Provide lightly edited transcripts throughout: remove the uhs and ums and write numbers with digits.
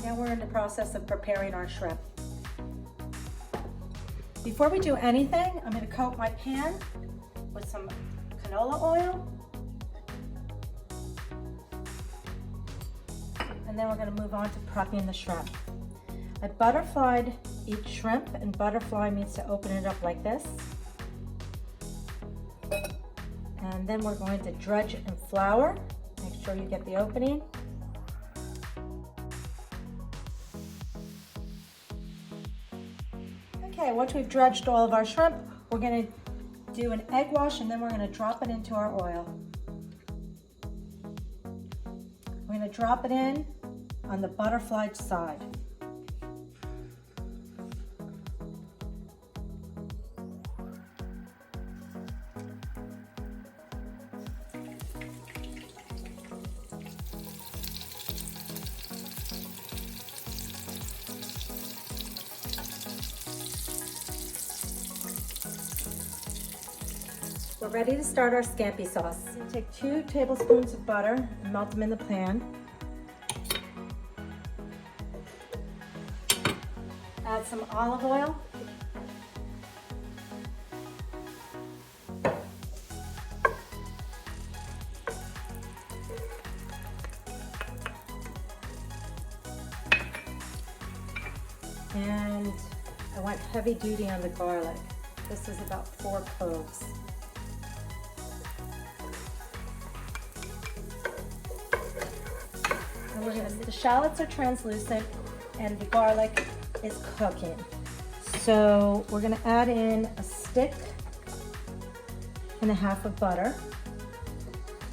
Now we're in the process of preparing our shrimp. Before we do anything, I'm going to coat my pan with some canola oil. And then we're going to move on to prepping the shrimp. I butterflied each shrimp, and butterfly means to open it up like this. And then we're going to dredge in flour. Make sure you get the opening. Okay, once we've dredged all of our shrimp, we're going to do an egg wash, and then we're going to drop it into our oil. We're going to drop it in on the butterflied side. We're ready to start our scampi sauce. We'll take 2 tablespoons of butter and melt them in the pan. Add some olive oil. And I went heavy duty on the garlic. This is about 4 cloves. The shallots are translucent and the garlic is cooking. So we're going to add in a stick and a half of butter.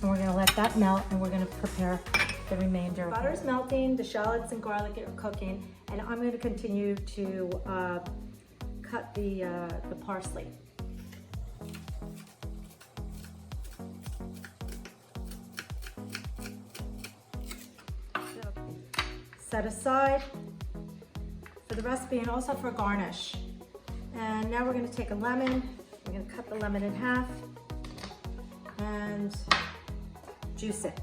And we're going to let that melt, and we're going to prepare the remainder. The butter's melting, the shallots and garlic are cooking, and I'm going to continue to cut the parsley. Set aside for the recipe and also for garnish. And now we're going to take a lemon. We're going to cut the lemon in half and juice it.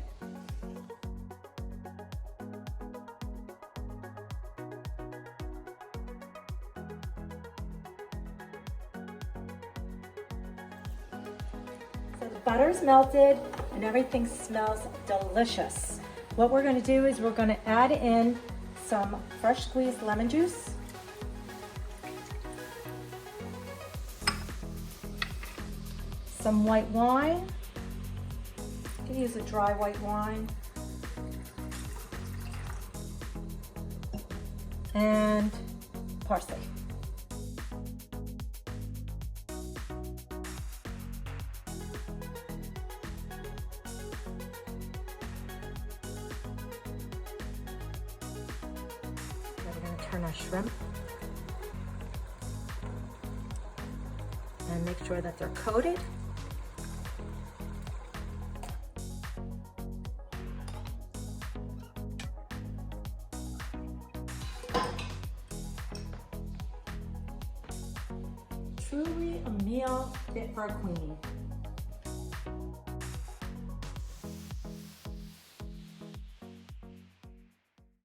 So the butter's melted and everything smells delicious. What we're going to do is we're going to add in some fresh squeezed lemon juice. Some white wine. You can use a dry white wine. And parsley. We're going to turn our shrimp and make sure that they're coated. Truly a meal fit for a queen.